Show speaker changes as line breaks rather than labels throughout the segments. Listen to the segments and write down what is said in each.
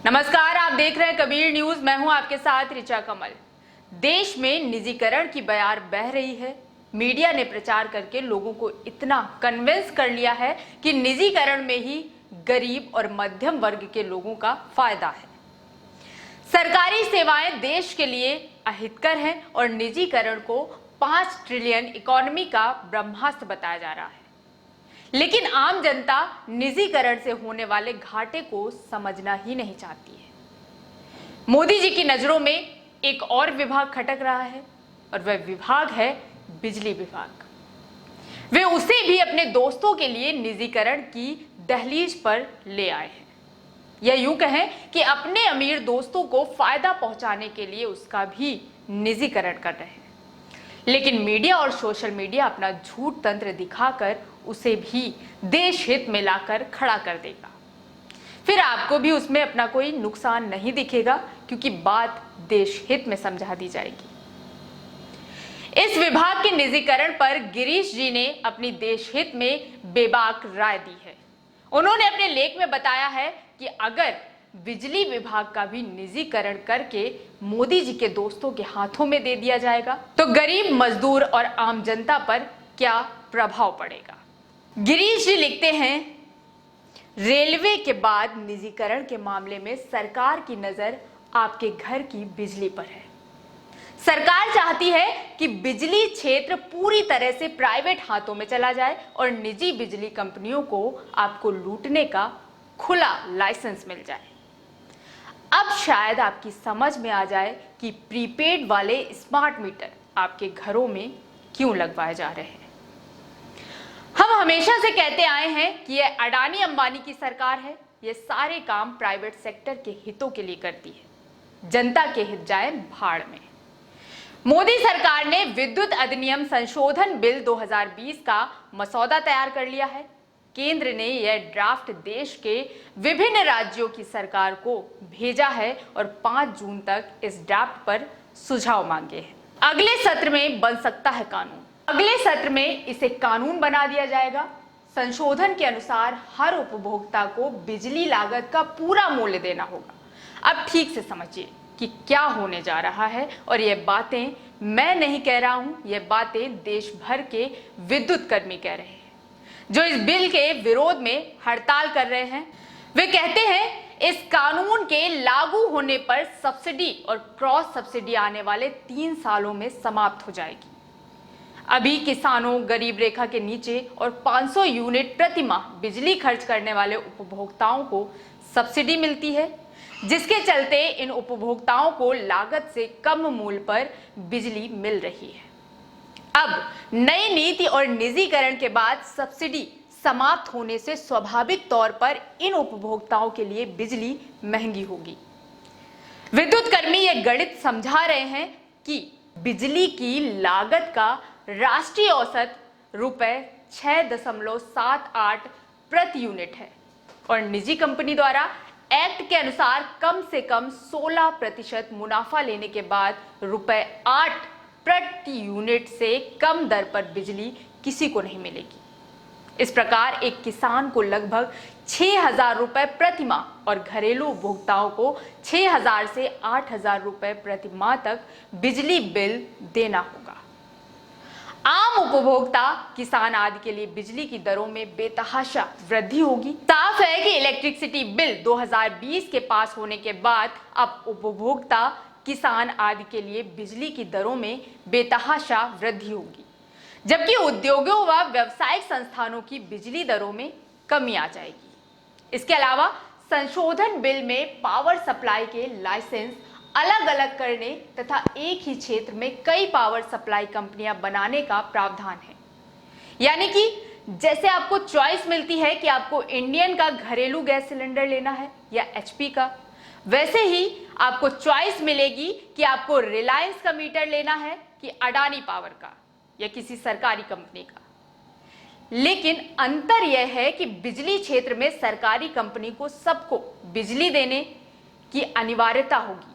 नमस्कार, आप देख रहे हैं कबीर न्यूज। मैं हूं आपके साथ ऋचा कमल। देश में निजीकरण की बयार बह रही है। मीडिया ने प्रचार करके लोगों को इतना कन्विंस कर लिया है कि निजीकरण में ही गरीब और मध्यम वर्ग के लोगों का फायदा है। सरकारी सेवाएं देश के लिए अहितकर हैं और निजीकरण को 5 ट्रिलियन इकोनॉमी का ब्रह्मास्त्र बताया जा रहा है। लेकिन आम जनता निजीकरण से होने वाले घाटे को समझना ही नहीं चाहती है। मोदी जी की नजरों में एक और विभाग खटक रहा है और वह विभाग है बिजली विभाग। वे उसे भी अपने दोस्तों के लिए निजीकरण की दहलीज पर ले आए हैं, या यूं कहें कि अपने अमीर दोस्तों को फायदा पहुंचाने के लिए उसका भी निजीकरण कर रहे हैं। लेकिन मीडिया और सोशल मीडिया अपना झूठ तंत्र दिखाकर उसे भी देश हित में लाकर खड़ा कर देगा। फिर आपको भी उसमें अपना कोई नुकसान नहीं दिखेगा, क्योंकि बात देश हित में समझा दी जाएगी। इस विभाग के निजीकरण पर गिरीश जी ने अपनी देश हित में बेबाक राय दी है। उन्होंने अपने लेख में बताया है कि अगर बिजली विभाग का भी निजीकरण करके मोदी जी के दोस्तों के हाथों में दे दिया जाएगा तो गरीब मजदूर और आम जनता पर क्या प्रभाव पड़ेगा। गिरीश जी लिखते हैं, रेलवे के बाद निजीकरण के मामले में सरकार की नजर आपके घर की बिजली पर है। सरकार चाहती है कि बिजली क्षेत्र पूरी तरह से प्राइवेट हाथों में चला जाए और निजी बिजली कंपनियों को आपको लूटने का खुला लाइसेंस मिल जाए। अब शायद आपकी समझ में आ जाए कि प्रीपेड वाले स्मार्ट मीटर आपके घरों में क्यों लगवाए जा रहे हैं। हम हमेशा से कहते आए हैं कि यह अडानी अंबानी की सरकार है। यह सारे काम प्राइवेट सेक्टर के हितों के लिए करती है। जनता के हित जाए भाड़ में। मोदी सरकार ने विद्युत अधिनियम संशोधन बिल 2020 का मसौदा तैयार कर लिया है। केंद्र ने यह ड्राफ्ट देश के विभिन्न राज्यों की सरकार को भेजा है और 5 जून तक इस ड्राफ्ट पर सुझाव मांगे हैं। अगले सत्र में बन सकता है कानून। अगले सत्र में इसे कानून बना दिया जाएगा। संशोधन के अनुसार हर उपभोक्ता को बिजली लागत का पूरा मूल्य देना होगा। अब ठीक से समझिए कि क्या होने जा रहा है, और यह बातें मैं नहीं कह रहा हूं, यह बातें देश भर के विद्युत कर्मी कह रहे हैं जो इस बिल के विरोध में हड़ताल कर रहे हैं। वे कहते हैं इस कानून के लागू होने पर सब्सिडी और क्रॉस सब्सिडी आने वाले 3 सालों में समाप्त हो जाएगी। अभी किसानों, गरीब रेखा के नीचे और 500 यूनिट प्रति माह बिजली खर्च करने वाले उपभोक्ताओं को सब्सिडी मिलती है, जिसके चलते इन उपभोक्ताओं को लागत से कम मूल्य पर बिजली मिल रही है। अब नई नीति और निजीकरण के बाद सब्सिडी समाप्त होने से स्वाभाविक तौर पर इन उपभोक्ताओं के लिए बिजली महंगी होगी। विद्युत कर्मी ये गणित समझा रहे हैं कि बिजली की लागत का राष्ट्रीय औसत रुपए 6.78 प्रति यूनिट है और निजी कंपनी द्वारा एक्ट के अनुसार कम से कम 16% मुनाफा लेने के बाद रुपए 8 प्रति यूनिट से कम दर पर बिजली किसी को नहीं मिलेगी। इस प्रकार एक किसान को लगभग 6,000 रुपए प्रति माह और घरेलू उपभोक्ताओं को 6,000 से 8,000 रुपए प्रति माह तक बिजली बिल देना होगा। आम उपभोक्ता, किसान आदि के लिए बिजली की दरों में बेतहाशा वृद्धि होगी। साफ है कि इलेक्ट्रिसिटी बिल 2020 के पास होने के बाद अब उपभोक्ता, किसान आदि के लिए बिजली की दरों में बेतहाशा वृद्धि होगी, जबकि उद्योगों व व्यावसायिक संस्थानों की बिजली दरों में कमी आ जाएगी। इसके अलावा संशोधन बिल में पावर सप्लाई के लाइसेंस अलग अलग करने तथा एक ही क्षेत्र में कई पावर सप्लाई कंपनियां बनाने का प्रावधान है। यानी कि जैसे आपको चॉइस मिलती है कि आपको इंडियन का घरेलू गैस सिलेंडर लेना है या एचपी का, वैसे ही आपको चॉइस मिलेगी कि आपको रिलायंस का मीटर लेना है कि अडानी पावर का या किसी सरकारी कंपनी का। लेकिन अंतर यह है कि बिजली क्षेत्र में सरकारी कंपनी को सबको बिजली देने की अनिवार्यता होगी,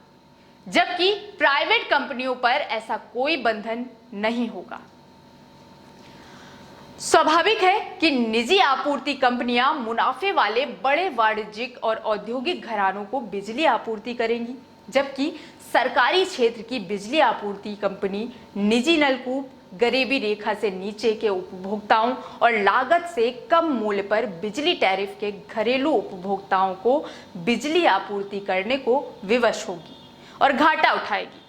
जबकि प्राइवेट कंपनियों पर ऐसा कोई बंधन नहीं होगा। स्वाभाविक है कि निजी आपूर्ति कंपनियां मुनाफे वाले बड़े वाणिज्यिक और औद्योगिक घरानों को बिजली आपूर्ति करेंगी, जबकि सरकारी क्षेत्र की बिजली आपूर्ति कंपनी निजी नलकूप, गरीबी रेखा से नीचे के उपभोक्ताओं और लागत से कम मूल्य पर बिजली टैरिफ के घरेलू उपभोक्ताओं को बिजली आपूर्ति करने को विवश होगी और घाटा उठाएगी।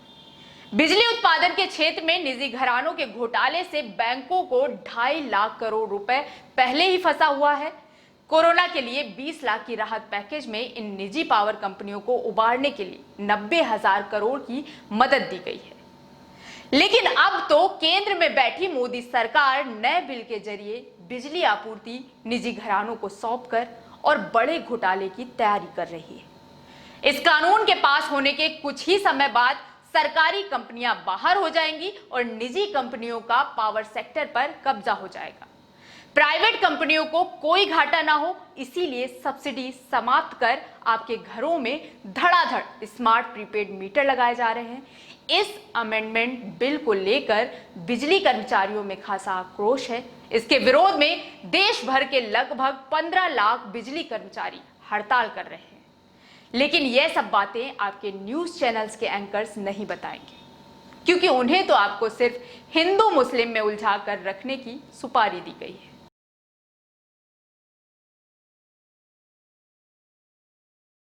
बिजली उत्पादन के क्षेत्र में निजी घरानों के घोटाले से बैंकों को 2.5 लाख करोड़ रुपए पहले ही फंसा हुआ है। कोरोना के लिए 20 लाख की राहत पैकेज में इन निजी पावर कंपनियों को उबारने के लिए 90,000 करोड़ की मदद दी गई है। लेकिन अब तो केंद्र में बैठी मोदी सरकार नए बिल के जरिए बिजली आपूर्ति निजी घरानों को सौंपकर और बड़े घोटाले की तैयारी कर रही है। इस कानून के पास होने के कुछ ही समय बाद सरकारी कंपनियां बाहर हो जाएंगी और निजी कंपनियों का पावर सेक्टर पर कब्जा हो जाएगा। प्राइवेट कंपनियों को कोई घाटा ना हो, इसीलिए सब्सिडी समाप्त कर आपके घरों में धड़ाधड़ स्मार्ट प्रीपेड मीटर लगाए जा रहे हैं। इस अमेंडमेंट बिल को लेकर बिजली कर्मचारियों में खासा आक्रोश है। इसके विरोध में देश भर के लगभग 15 लाख बिजली कर्मचारी हड़ताल कर रहे हैं। लेकिन यह सब बातें आपके न्यूज चैनल्स के एंकर्स नहीं बताएंगे, क्योंकि उन्हें तो आपको सिर्फ हिंदू मुस्लिम में उलझा कर रखने की सुपारी दी गई है।